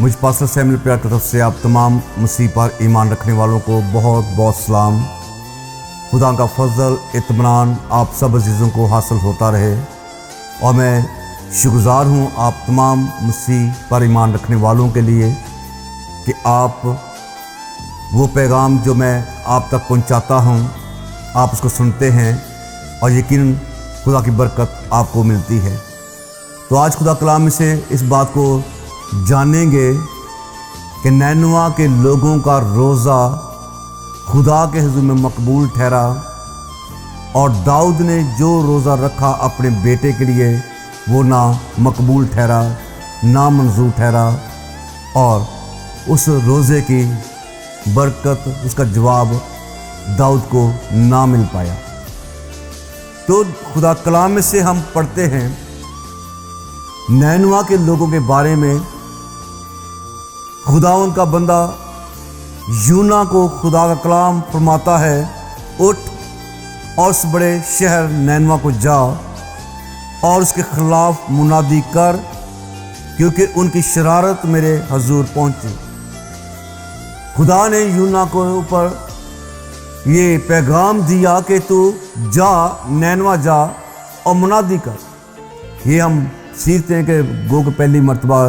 मुझ pastor Samuel प्यार की तरफ से आप तमाम मसीह पर ईमान रखने वालों को बहुत बहुत सलाम। खुदा का फजल इत्मीनान आप सब अजीज़ों को हासिल होता रहे और मैं शुक्रगुज़ार हूँ आप तमाम मसीह पर ईमान रखने वालों के लिए कि आप वो पैगाम जो मैं आप तक पहुँचाता हूँ आप उसको सुनते हैं और यकीनन खुदा की बरकत आपको मिलती है। तो आज खुदा कलाम से इस बात को जानेंगे कि नैनवा के लोगों का रोज़ा खुदा के हुज़ूर में मकबूल ठहरा और दाऊद ने जो रोज़ा रखा अपने बेटे के लिए वो ना मकबूल ठहरा ना मंजूर ठहरा और उस रोज़े की बरकत उसका जवाब दाऊद को ना मिल पाया। तो खुदा कलाम में से हम पढ़ते हैं नैनवा के लोगों के बारे में। खुदा उनका बंदा यूना को खुदा का कलाम फरमाता है, उठ और उस बड़े शहर नैनवा को जा और उसके खिलाफ मुनादी कर, क्योंकि उनकी शरारत मेरे हजूर पहुंची। खुदा ने यूना को ऊपर ये पैगाम दिया कि तू जा, नैनवा जा और मुनादी कर। ये हम सीखते हैं कि गो के पहली मर्तबा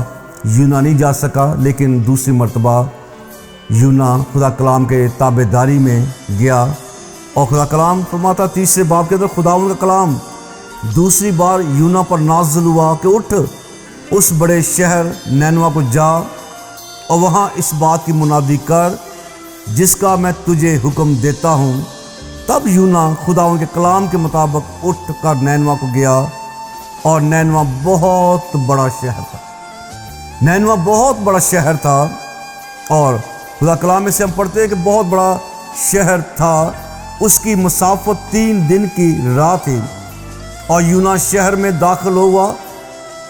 यूना नहीं जा सका, लेकिन दूसरी मर्तबा यूना खुदा कलाम के ताबेदारी में गया और खुदा कलाम फरमाता तीसरे बाब के अंदर खुदा उनका कलाम दूसरी बार यूना पर नाज़िल हुआ कि उठ उस बड़े शहर नैनवा को जा और वहाँ इस बात की मुनादी कर जिसका मैं तुझे हुक्म देता हूँ। तब यूना खुदा उनके कलाम के मुताबिक उठ कर नैनवा को गया और नैनवा बहुत बड़ा शहर था। नैनवा बहुत बड़ा शहर था और खुदा कलाम में से हम पढ़ते हैं कि बहुत बड़ा शहर था। उसकी मुसाफत 3 दिन की राह थी और यूना शहर में दाखिल हुआ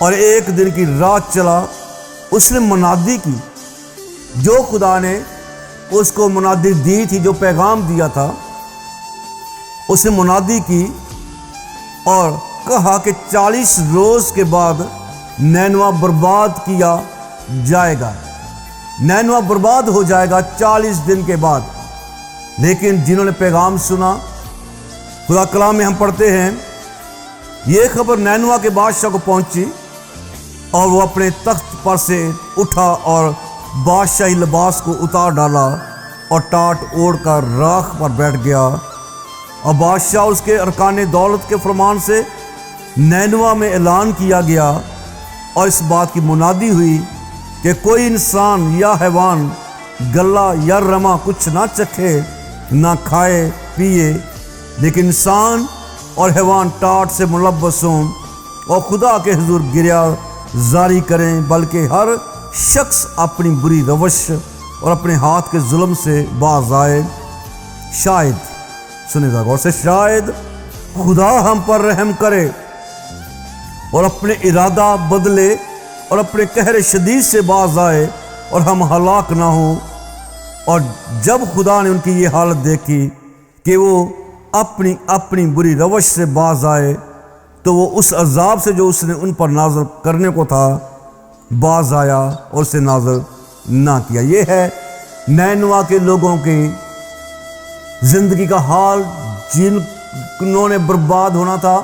और 1 दिन की रात चला। उसने मुनादी की, जो खुदा ने उसको मुनादी दी थी, जो पैगाम दिया था, उसने मुनादी की और कहा कि 40 रोज़ के बाद नैनवा बर्बाद किया जाएगा, नैनवा बर्बाद हो जाएगा 40 दिन के बाद। लेकिन जिन्होंने पैगाम सुना, खुदा कलाम में हम पढ़ते हैं ये खबर नैनवा के बादशाह को पहुंची और वो अपने तख्त पर से उठा और बादशाही लिबास को उतार डाला और टाट ओढ़ कर राख पर बैठ गया। और बादशाह उसके अरकान दौलत के फरमान से नैनवा में ऐलान किया गया और इस बात की मुनादी हुई कि कोई इंसान या हैवान गला या रमा कुछ ना चखे ना खाए पिए, लेकिन इंसान और हैवान टाट से मुलव्वस हों और खुदा के हुजूर गिरिया जारी करें, बल्कि हर शख्स अपनी बुरी रवश और अपने हाथ के जुल्म से बाज आए। शायद, सुनिएगा गौर से, शायद खुदा हम पर रहम करे और अपने इरादा बदले और अपने कहर शदीद से बाज आए और हम हलाक ना हो। और जब खुदा ने उनकी ये हालत देखी कि वो अपनी अपनी बुरी रवश से बाज आए, तो वो उस अजाब से जो उसने उन पर नाज़िल करने को था बाज आया और उसे नाज़िल ना किया। ये है नैनवा के लोगों की ज़िंदगी का हाल, जिन्होंने बर्बाद होना था,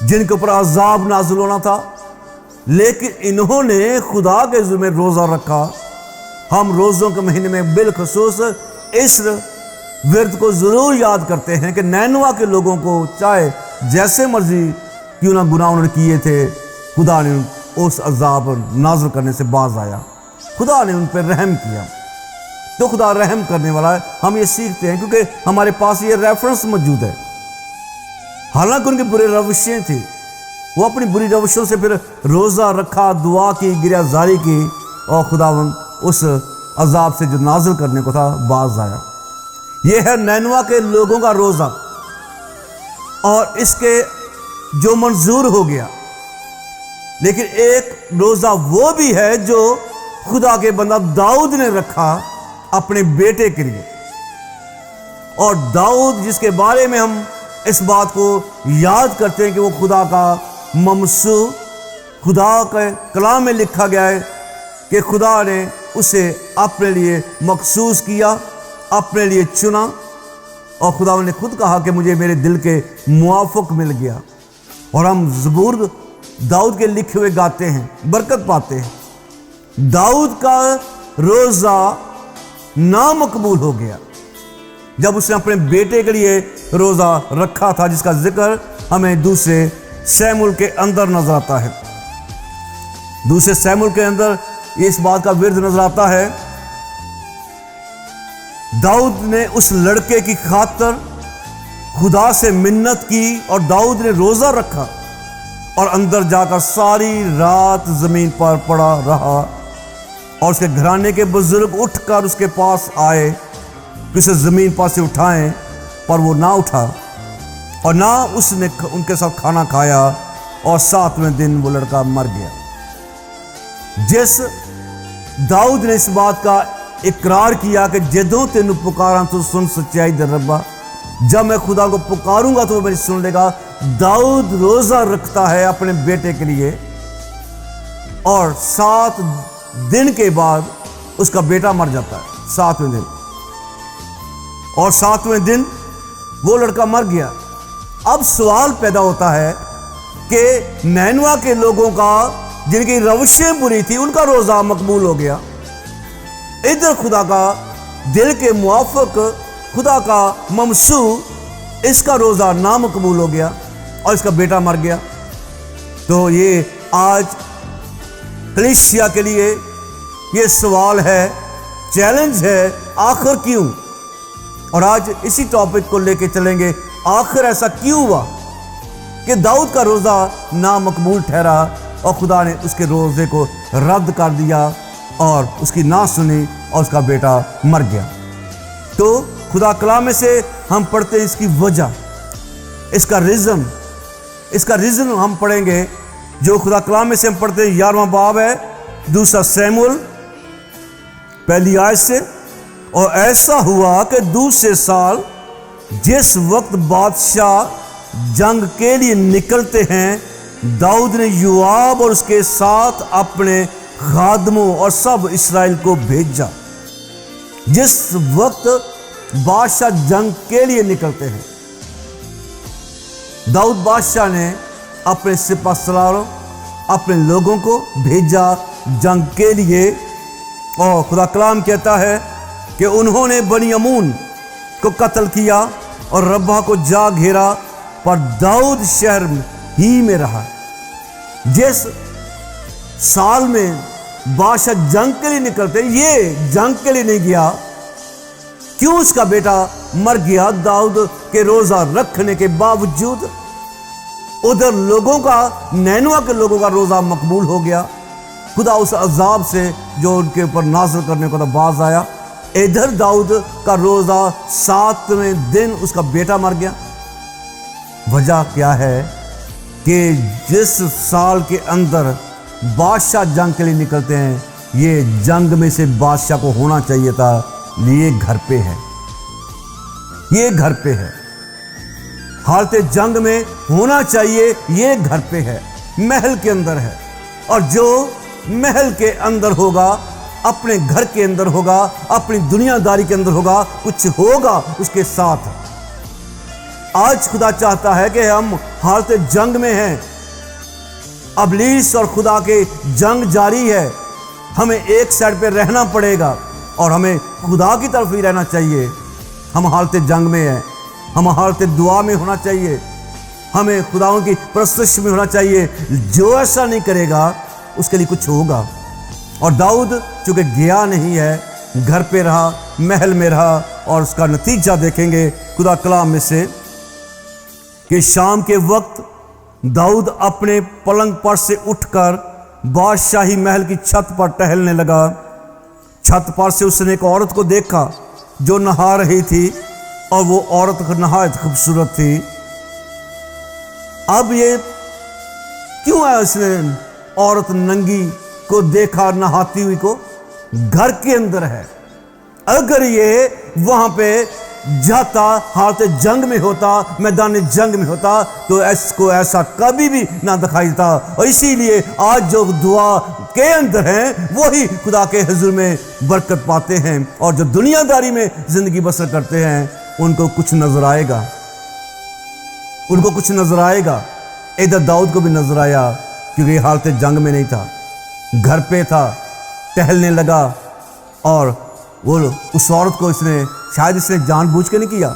जिनके ऊपर अजाब नाज़िल होना था, लेकिन इन्होंने खुदा के हुज़ूर में रोज़ा रखा। हम रोज़ों के महीने में बिलखसूस इस विरद को ज़रूर याद करते हैं कि नैनवा के लोगों को चाहे जैसे मर्जी क्यों ना गुनाह उन्होंने किए थे, खुदा ने उस अजाब नाज़िल करने से बाज आया, खुदा ने उन पर रहम किया। तो खुदा रहम करने वाला है, हम ये सीखते हैं क्योंकि हमारे पास ये रेफरेंस मौजूद है। हालांकि उनकी बुरी रविशें थी, वो अपनी बुरी रविशों से फिर रोज़ा रखा, दुआ की, गिरिया जारी की और खुदा उस अजाब से जो नाज़िल करने को था बाज आया। ये है नैनवा के लोगों का रोज़ा और इसके जो मंजूर हो गया। लेकिन एक रोज़ा वो भी है जो खुदा के बंदा दाऊद ने रखा अपने बेटे के लिए। और दाऊद जिसके बारे में हम इस बात को याद करते हैं कि वो खुदा का ममसू, खुदा के कलाम में लिखा गया है कि खुदा ने उसे अपने लिए मखसूस किया, अपने लिए चुना, और खुदा ने खुद कहा कि मुझे मेरे दिल के मुआफ़िक मिल गया। और हम ज़बूर दाऊद के लिखे हुए गाते हैं, बरकत पाते हैं। दाऊद का रोज़ा नामकबूल हो गया जब उसने अपने बेटे के लिए रोज़ा रखा था, जिसका जिक्र हमें दूसरे शमूएल के अंदर नजर आता है। दूसरे शमूएल के अंदर इस बात का विर्द नजर आता है, दाऊद ने उस लड़के की खातर खुदा से मिन्नत की और दाऊद ने रोज़ा रखा और अंदर जाकर सारी रात ज़मीन पर पड़ा रहा। और उसके घराने के बुजुर्ग उठकर उसके पास आए कि उसे ज़मीन पर से उठाएं, पर वो ना उठा और ना उसने उनके साथ खाना खाया, और 7वें दिन वो लड़का मर गया। जिस दाऊद ने इस बात का इकरार किया कि जदों तेनू पुकारा तो सुन सच्चाई दे रब्बा, जब मैं खुदा को पुकारूंगा तो वो मेरी सुन लेगा। दाऊद रोज़ा रखता है अपने बेटे के लिए, और 7 दिन के बाद उसका बेटा मर जाता है, 7वें दिन, और 7वें दिन वो लड़का मर गया। अब सवाल पैदा होता है कि नैनवा के लोगों का, जिनकी रविशें बुरी थी, उनका रोज़ा मकबूल हो गया। इधर खुदा का दिल के मुआफ़िक, खुदा का ममसू, इसका रोज़ा नामकबूल हो गया और इसका बेटा मर गया। तो ये आज कलीसिया के लिए ये सवाल है, चैलेंज है, आखिर क्यों? और आज इसी टॉपिक को लेके चलेंगे, आखिर ऐसा क्यों हुआ कि दाऊद का रोज़ा नामकबूल ठहरा और खुदा ने उसके रोज़े को रद्द कर दिया और उसकी ना सुनी और उसका बेटा मर गया। तो खुदा कलाम में से हम पढ़ते हैं इसकी वजह, इसका रीज़न हम पढ़ेंगे। जो खुदा कलाम में से हम पढ़ते हैं 11वां बाब है, दूसरा शमूएल पहली आयत से। और ऐसा हुआ कि दूसरे साल जिस वक्त बादशाह जंग के लिए निकलते हैं, दाऊद ने योआब और उसके साथ अपने खादमों और सब इस्राएल को भेजा। जिस वक्त बादशाह जंग के लिए निकलते हैं, दाऊद बादशाह ने अपने सिपा सलारों, अपने लोगों को भेजा जंग के लिए। और खुदा कलाम कहता है कि उन्होंने बनी अमून को कत्ल किया और रब्बा को जा घेरा, पर दाऊद शहर ही में रहा। जिस साल में बादशाह जंग के लिए निकलते, ये जंग के लिए नहीं गया, क्यों उसका बेटा मर गया दाऊद के रोज़ा रखने के बावजूद? उधर लोगों का, नैनवा के लोगों का रोज़ा मकबूल हो गया, खुदा उस अजाब से जो उनके ऊपर नाज़िल करने को तो बाज आया। इधर दाऊद का रोज़ा 7वें दिन उसका बेटा मर गया। वजह क्या है कि जिस साल के अंदर बादशाह जंग के लिए निकलते हैं, ये जंग में से बादशाह को होना चाहिए था, ये घर पे है, ये घर पे है। हालत जंग में होना चाहिए, ये घर पे है, महल के अंदर है। और जो महल के अंदर होगा, अपने घर के अंदर होगा, अपनी दुनियादारी के अंदर होगा, कुछ होगा उसके साथ। आज खुदा चाहता है कि हम हालत जंग में हैं, अबलीस और खुदा के जंग जारी है, हमें एक साइड पे रहना पड़ेगा और हमें खुदा की तरफ ही रहना चाहिए। हम हालत जंग में हैं, हम हालत दुआ में होना चाहिए, हमें खुदाओं की परस्तिश में होना चाहिए। जो ऐसा नहीं करेगा उसके लिए कुछ होगा। और दाऊद चूँकि गया नहीं है, घर पे रहा, महल में रहा, और उसका नतीजा देखेंगे खुदा कलाम में से कि शाम के वक्त दाऊद अपने पलंग पर से उठकर बादशाही महल की छत पर टहलने लगा। छत पर से उसने एक औरत को देखा जो नहा रही थी, और वो औरत नहायत खूबसूरत थी। अब ये क्यों है, उसने औरत नंगी को देखा नहाती हुई को? घर के अंदर है, अगर ये वहां पे जाता, हालत जंग में होता, मैदान जंग में होता, तो इसको ऐसा कभी भी ना दिखाई देता। और इसीलिए आज जो दुआ के अंदर हैं वही खुदा के हुजूर में बरकत पाते हैं, और जो दुनियादारी में जिंदगी बसर करते हैं उनको कुछ नजर आएगा, उनको कुछ नजर आएगा। इधर दाऊद को भी नजर आया, क्योंकि हालत जंग में नहीं था, घर पे था, टहलने लगा, और वो उस औरत को शायद इसने जानबूझ के नहीं किया,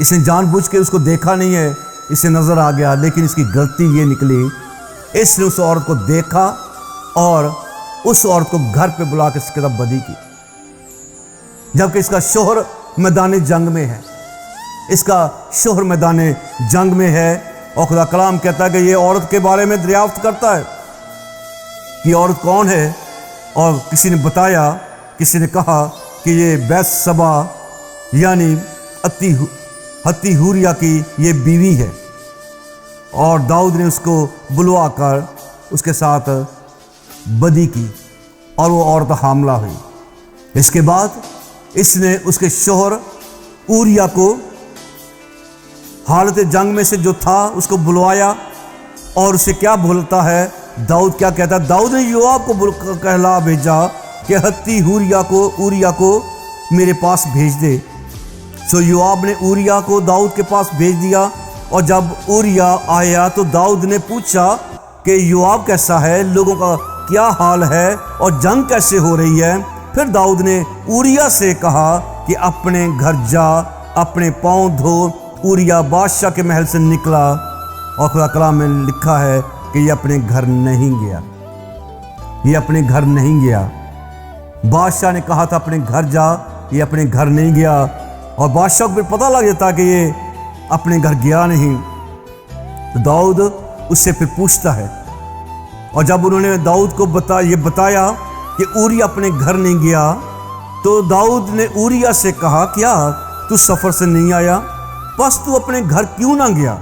इसने जानबूझ के उसको देखा नहीं है, इसे नजर आ गया, लेकिन इसकी गलती ये निकली, इसने उस औरत को देखा और उस औरत को घर पे बुला के इसके साथ बदी की, जबकि इसका शोहर मैदान जंग में है, इसका शोहर मैदान जंग में है। और खुदा कलाम कहता है कि ये औरत के बारे में दरियाफ्त करता है कि औरत कौन है, और किसी ने बताया, किसी ने कहा कि ये बैतशबा यानी हत्तीहूरिया की ये बीवी है, और दाऊद ने उसको बुलवा कर उसके साथ बदी की और वो औरत हामला हुई। इसके बाद इसने उसके शोहर ऊरिया को हालत जंग में से जो था उसको बुलवाया, और उसे क्या बोलता है, दाऊद क्या कहता है, दाऊद ने योआब को कहला भेजा कि हत्तीहूरिया ऊरिया को मेरे पास भेज दे। सो योआब ने ऊरिया को दाऊद के पास भेज दिया, और जब ऊरिया आया तो दाऊद ने पूछा कि योआब कैसा है, लोगों का क्या हाल है, और जंग कैसे हो रही है। फिर दाऊद ने ऊरिया से कहा कि अपने घर जा, अपने पाँव धो। ऊरिया बादशाह के महल से निकला, और खुदा कलाम में लिखा है कि ये अपने घर नहीं गया, ये अपने घर नहीं गया। बादशाह ने कहा था अपने घर जा, ये अपने घर नहीं गया, और बादशाह को फिर पता लग जाता कि ये अपने घर गया नहीं। तो दाऊद उससे फिर पूछता है, और जब उन्होंने दाऊद को बताया कि ऊरिया अपने घर नहीं गया, तो दाऊद ने ऊरिया से कहा, क्या तू सफ़र से नहीं आया, बस तू अपने घर क्यों ना गया।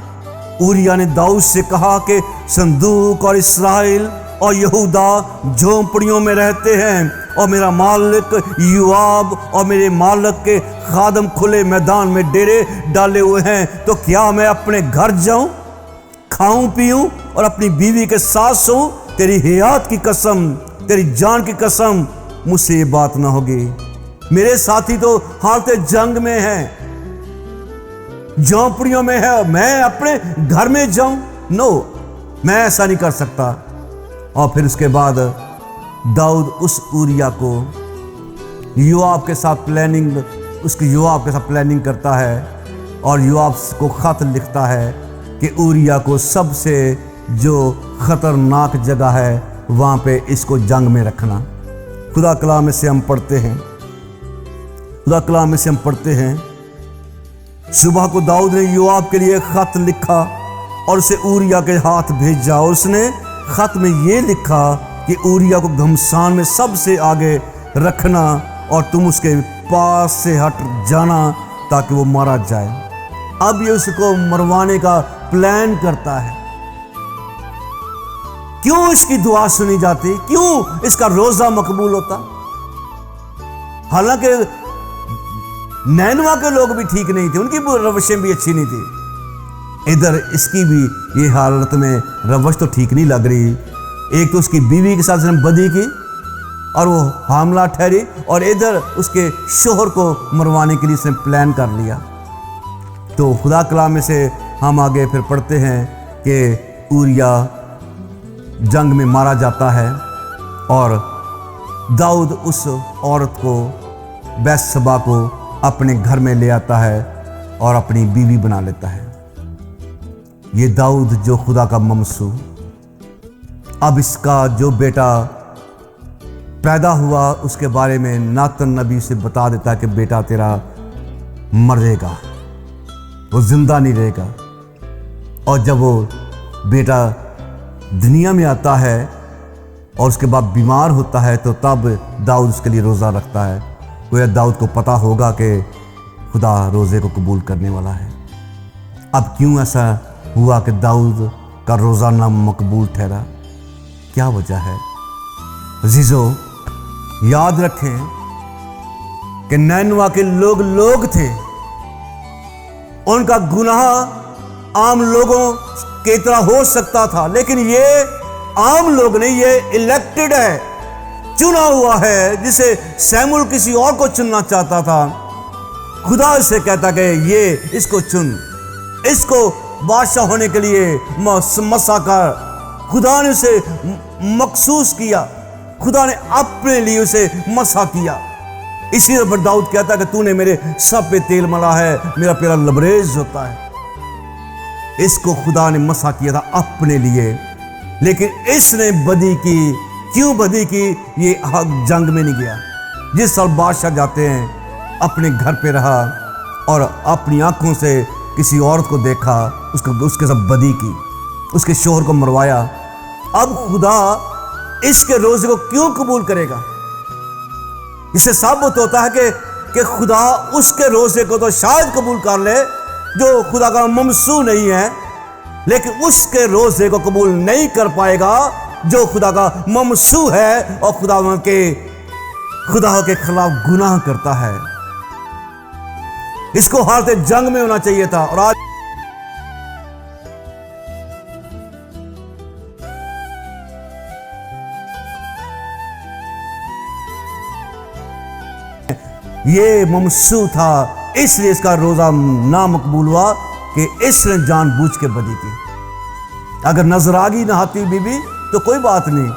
ऊरिया ने दाऊद से कहा कि संदूक और इस्राएल और यहूदा झोंपड़ियों में रहते हैं, और मेरा मालिक योआब और मेरे मालिक के खादम खुले मैदान में डेरे डाले हुए हैं, तो क्या मैं अपने घर जाऊं, खाऊं पीऊं और अपनी बीवी के साथ सोऊं। तेरी हयात की कसम, तेरी जान की कसम, मुझसे ये बात ना होगी। मेरे साथी तो हालत जंग में है, झोंपड़ियों में है, मैं अपने घर में जाऊं, नो, मैं ऐसा नहीं कर सकता। और फिर उसके बाद दाऊद उस ऊरिया को योआब के साथ प्लानिंग करता है, और योआब को खत लिखता है कि ऊरिया को सबसे जो खतरनाक जगह है वहां पे इसको जंग में रखना। खुदा कलाम में से हम पढ़ते हैं, सुबह को दाऊद ने योआब के लिए खत लिखा और उसे ऊरिया के हाथ भेजा, और उसने खत में ये लिखा कि ऊरिया को घमसान में सबसे आगे रखना, और तुम उसके पास से हट जाना ताकि वो मारा जाए। अब ये उसको मरवाने का प्लान करता है। क्यों इसकी दुआ सुनी जाती, क्यों इसका रोजा मकबूल होता। हालांकि नैनवा के लोग भी ठीक नहीं थे, उनकी रवशें भी अच्छी नहीं थी, इधर इसकी भी ये हालत में रवश तो ठीक नहीं लग रही। एक तो उसकी बीवी के साथ उसने बदी की और वो हामला ठहरी, और इधर उसके शोहर को मरवाने के लिए इसने प्लान कर लिया। तो खुदा कलाम में से हम आगे फिर पढ़ते हैं कि ऊरिया जंग में मारा जाता है, और दाऊद उस औरत को, बैतशबा को अपने घर में ले आता है और अपनी बीवी बना लेता है। ये दाऊद जो खुदा का ममसू, अब इसका जो बेटा पैदा हुआ उसके बारे में नातन नबी से बता देता है कि बेटा तेरा मरेगा, वो जिंदा नहीं रहेगा। और जब वो बेटा दुनिया में आता है और उसके बाद बीमार होता है, तो तब दाऊद उसके लिए रोज़ा रखता है। गोया दाऊद को पता होगा कि खुदा रोज़े को कबूल करने वाला है। अब क्यों ऐसा हुआ कि दाऊद का रोज़ा ना मकबूल ठहरा, क्या वजह है? अजीजों, याद रखें कि नैनवा के लोग थे, उनका गुनाह आम लोगों की तरह हो सकता था, लेकिन ये आम लोग नहीं, ये इलेक्टेड है, चुना हुआ है, जिसे सैमुअल किसी और को चुनना चाहता था। खुदा से कहता कि ये इसको चुन, इसको बादशाह होने के लिए मसा कर। खुदा ने उसे मखसूस किया, खुदा ने अपने लिए उसे मसा किया। इसी पर दाऊद कहता कि तूने मेरे सब पे तेल मला है, मेरा पेड़ा लबरेज होता है। इसको खुदा ने मसा किया था अपने लिए, लेकिन इसने बदी की। क्यों बदी की? ये जंग में नहीं गया। जिस साल बादशाह जाते हैं, अपने घर पे रहा और अपनी आंखों से किसी औरत को देखा, उसके साथ बदी की, उसके शोहर को मरवाया। अब खुदा इसके रोजे को क्यों कबूल करेगा? इससे साबित होता है कि खुदा उसके रोजे को तो शायद कबूल कर ले जो खुदा का ममसू नहीं है, लेकिन उसके रोजे को कबूल नहीं कर पाएगा जो खुदा का ममसू है और खुदा के खिलाफ गुनाह करता है। इसको हालत जंग में होना चाहिए था, और आज ये ममसू था, इसलिए इसका रोजा ना मकबूल हुआ कि इसने जानबूझ के बदी की। अगर नजर आ गई नहाती बीबी तो कोई बात नहीं,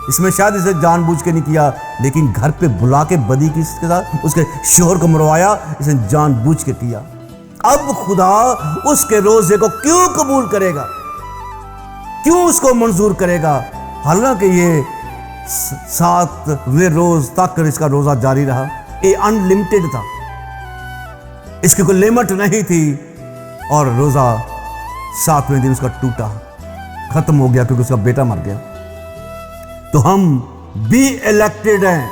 इसमें शायद इसे जानबूझ के नहीं किया, लेकिन घर पे बुला के बदी की इसके साथ, उसके शोहर को मरवाया, इसने जानबूझ के किया। अब खुदा उसके रोजे को क्यों कबूल करेगा, क्यों उसको मंजूर करेगा? हालांकि ये 7वें रोज तक इसका रोजा जारी रहा, ये अनलिमिटेड था, इसकी कोई लिमिट नहीं थी, और रोजा 7वें दिन उसका टूटा, खत्म हो गया, क्योंकि उसका बेटा मर गया। तो हम भी इलेक्टेड हैं,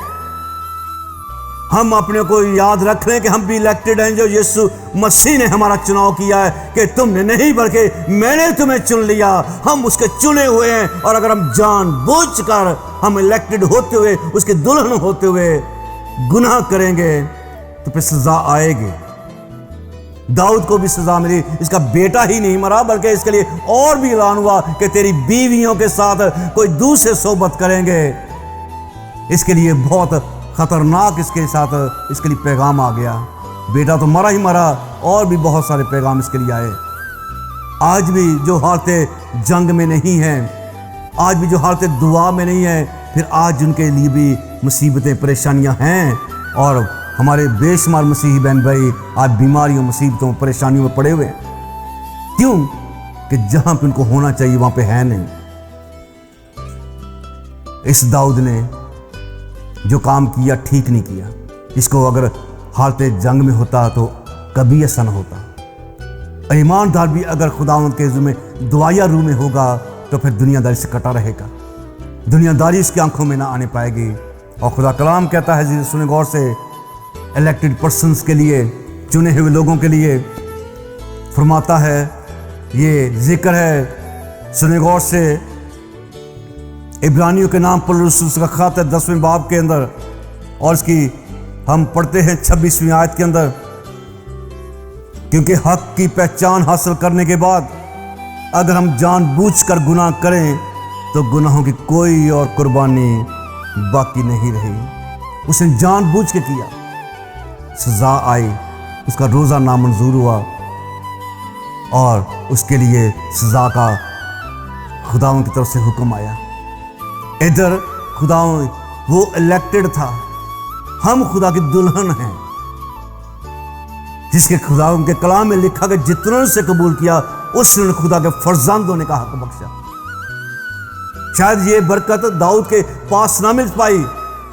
हम अपने को याद रख रहे हैं कि हम भी इलेक्टेड हैं, जो यीशु मसीह ने हमारा चुनाव किया है कि तुमने नहीं बल्कि मैंने तुम्हें चुन लिया। हम उसके चुने हुए हैं, और अगर हम जानबूझकर हम इलेक्टेड होते हुए, उसके दुल्हन होते हुए गुनाह करेंगे तो फिर सजा आएगी। दाऊद को भी सजा मिली, इसका बेटा ही नहीं मरा, बल्कि इसके लिए और भी ऐलान हुआ कि तेरी बीवियों के साथ कोई दूसरे सोबत करेंगे। इसके लिए बहुत खतरनाक इसके साथ इसके लिए पैगाम आ गया। बेटा तो मरा ही मरा, और भी बहुत सारे पैगाम इसके लिए आए। आज भी जो हालतें जंग में नहीं हैं, आज भी जो हालतें दुआ में नहीं है, फिर आज उनके लिए भी मुसीबतें परेशानियां हैं, और हमारे बेशुमार मसीही बहन भाई आज बीमारियों, मुसीबतों, परेशानियों में पड़े हुए हैं। क्यों? कि जहां पे उनको होना चाहिए वहां पे है नहीं। इस दाऊद ने जो काम किया ठीक नहीं किया। इसको अगर हालत जंग में होता तो कभी ऐसा ना होता। ईमानदार भी अगर खुदावंद के में दुआया रूह में होगा तो फिर दुनियादारी से कटा रहेगा, दुनियादारी इसकी आंखों में ना आने पाएगी। और खुदा कलाम कहता है, सुने गौर से, इलेक्टेड पर्सन्स के लिए, चुने हुए लोगों के लिए फरमाता है, ये जिक्र है, सुने गौर से, इब्रानियों के नाम पर रसूल का खत है 10वें बाब के अंदर, और इसकी हम पढ़ते हैं 26वीं आयत के अंदर, क्योंकि हक की पहचान हासिल करने के बाद अगर हम जानबूझकर गुनाह करें तो गुनाहों की कोई और कुर्बानी बाकी नहीं रही। उसने जानबूझ के किया, सजा आई, उसका रोजा नामंजूर हुआ, और उसके लिए सजा का खुदाओं की तरफ से हुक्म आया। इधर खुदाओं वो इलेक्टेड था, हम खुदा की दुल्हन हैं, जिसके खुदाओं के कलाम में लिखा कि जितनों से कबूल किया उसने खुदा के फर्जंद होने का हक बख्शा। शायद ये बरकत दाऊद के पास ना मिल पाई,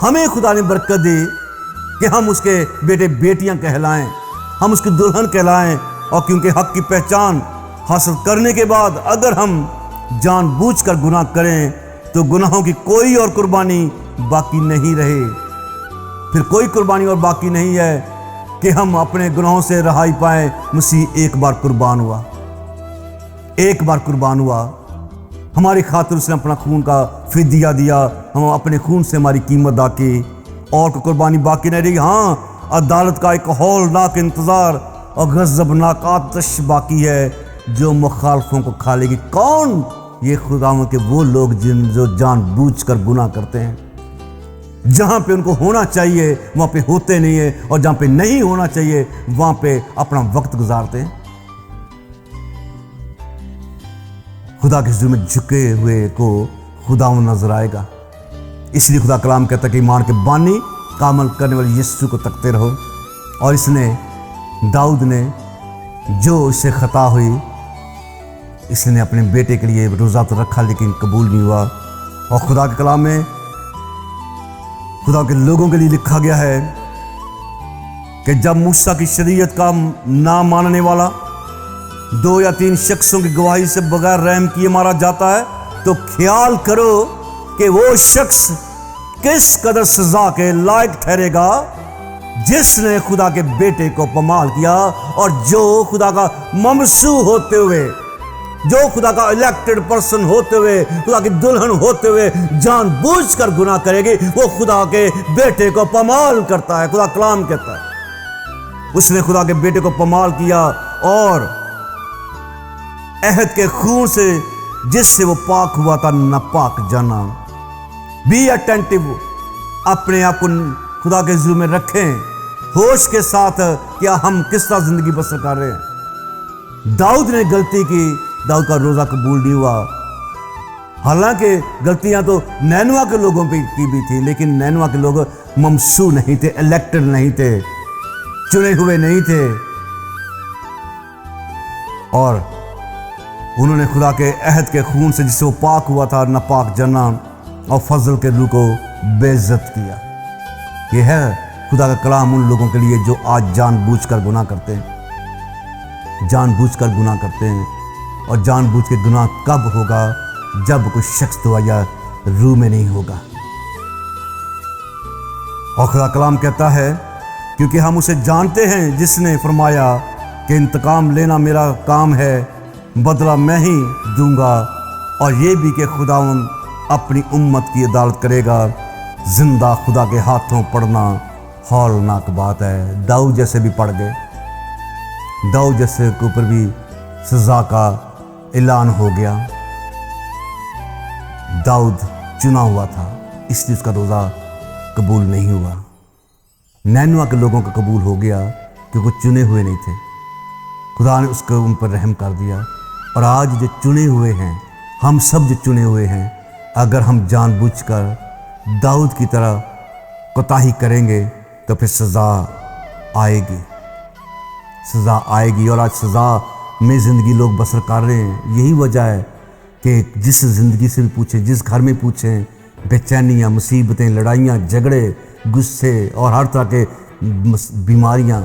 हमें खुदा ने बरकत दी कि हम उसके बेटे बेटियां कहलाएं, हम उसकी दुल्हन कहलाएं। और क्योंकि हक की पहचान हासिल करने के बाद अगर हम जानबूझकर गुनाह करें तो गुनाहों की कोई और कुर्बानी बाकी नहीं रहे। फिर कोई कुर्बानी और बाकी नहीं है कि हम अपने गुनाहों से रहाई पाए। मसीह एक बार कुर्बान हुआ, एक बार कुर्बान हुआ, हमारी खातिर उसने अपना खून का फिदिया दिया, हम अपने खून से हमारी कीमत अदा की, और कोई कुर्बानी बाकी नहीं रही। हाँ, अदालत का एक हौलनाक इंतजार और गज़बनाक आतिश बाकी है जो मुखालफों को खा लेगी। कौन? ये खुदावंद के वो लोग जो जानबूझकर गुनाह करते हैं, जहां पे उनको होना चाहिए वहां पे होते नहीं है, और जहां पे नहीं होना चाहिए वहां पे अपना वक्त गुजारते हैं। खुदा के हुजूर में झुके हुए को खुदावंद नजर आएगा। इसलिए खुदा कलाम कहता है कि ईमान के बानी कामल करने वाले यीशु को तकते रहो। और इसने दाऊद ने जो इससे खता हुई, इसने अपने बेटे के लिए रोज़ा तो रखा लेकिन कबूल नहीं हुआ। और खुदा के कलाम में खुदा के लोगों के लिए लिखा गया है कि जब मूसा की शरीयत का ना मानने वाला 2 या 3 शख्सों की गवाही से बगैर रहम किए मारा जाता है, तो ख्याल करो कि वो शख्स किस कदर सजा के लायक ठहरेगा जिसने खुदा के बेटे को पमाल किया, और जो खुदा का ममसू होते हुए, जो खुदा का इलेक्टेड पर्सन होते हुए, खुदा की दुल्हन होते हुए जानबूझकर गुनाह करेगी, वो खुदा के बेटे को पमाल करता है। खुदा कलाम कहता है उसने खुदा के बेटे को पमाल किया, और अहद के खून से जिससे वो पाक हुआ था नापाक जाना। बी अटेंटिव, अपने आप को खुदा के हुजूर में रखें होश के साथ, क्या हम किस तरह जिंदगी बसर कर रहे हैं। दाऊद ने गलती की, दाऊद का रोजा कबूल नहीं हुआ। हालांकि गलतियां तो नैनवा के लोगों की भी थी, लेकिन नैनवा के लोग ममसू नहीं थे, इलेक्टेड नहीं थे, चुने हुए नहीं थे, और उन्होंने खुदा के अहद के खून से जिससे वो पाक हुआ था नापाक जना और फजल के रूह को बेइज्जत किया। यह है खुदा का कलाम उन लोगों के लिए जो आज जानबूझकर गुनाह करते हैं, जानबूझकर गुनाह करते हैं। और जानबूझ के गुनाह कब होगा? जब कोई शख्स दुआया रूह में नहीं होगा। और खुदा कलाम कहता है क्योंकि हम उसे जानते हैं जिसने फरमाया कि इंतकाम लेना मेरा काम है, बदला मैं ही दूंगा, और ये भी कि खुदावंद अपनी उम्मत की अदालत करेगा। जिंदा खुदा के हाथों पड़ना हौलनाक बात है। दाऊद जैसे भी पड़ गए, दाऊद जैसे के ऊपर भी सजा का ऐलान हो गया। दाऊद चुना हुआ था, इसलिए उसका रोज़ा कबूल नहीं हुआ। नैनवा के लोगों का कबूल हो गया क्योंकि वो चुने हुए नहीं थे। खुदा ने उसको उन पर रहम कर दिया। और आज जो चुने हुए हैं, हम सब जो चुने हुए हैं, अगर हम जानबूझकर दाऊद की तरह कोताही करेंगे तो फिर सज़ा आएगी, सज़ा आएगी। और आज सज़ा में ज़िंदगी लोग बसर कर रहे हैं। यही वजह है कि जिस ज़िंदगी से भी पूछें, जिस घर में पूछें, बेचैनियाँ, मुसीबतें, लड़ाइयाँ, झगड़े, गुस्से और हर तरह के बीमारियाँ।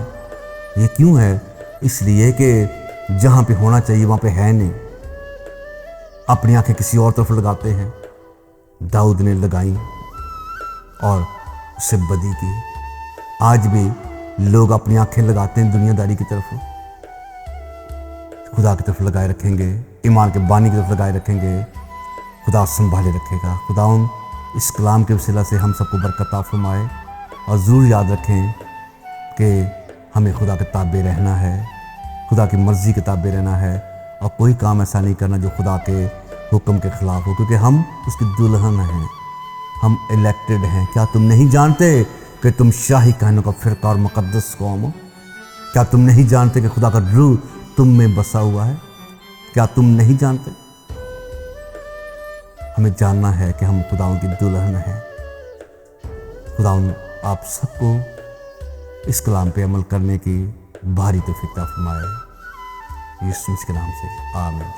ये क्यों है? इसलिए कि जहाँ पे होना चाहिए वहाँ पे है नहीं। अपनी आंखें किसी और तरफ लगाते हैं। दाऊद ने लगाई और उससे बदी की। आज भी लोग अपनी आंखें लगाते हैं दुनियादारी की तरफ, खुदा की तरफ लगाए रखेंगे, ईमान के बानी की तरफ लगाए रखेंगे, खुदा संभाले रखेगा। खुदाउन इस कलाम के वसीला से हम सबको बरकत अता फरमाए। और ज़रूर याद रखें कि हमें खुदा के ताबे रहना है, खुदा की मर्ज़ी के ताबे रहना है, और कोई काम ऐसा नहीं करना जो खुदा के हुक्म के ख़िलाफ़ हो, क्योंकि हम उसकी दुल्हन हैं, हम इलेक्टेड हैं। क्या तुम नहीं जानते कि तुम शाही कहनों का फ़िरका और मुक़द्दस कौम हो? क्या तुम नहीं जानते कि खुदा का रूह तुम में बसा हुआ है? क्या तुम नहीं जानते? हमें जानना है कि हम खुदाओं की दुल्हन हैं। खुदाउन आप सबको इस कलाम पे अमल करने की भारी तौफीक अता फरमाए। यीशु मसीह के नाम से आमीन।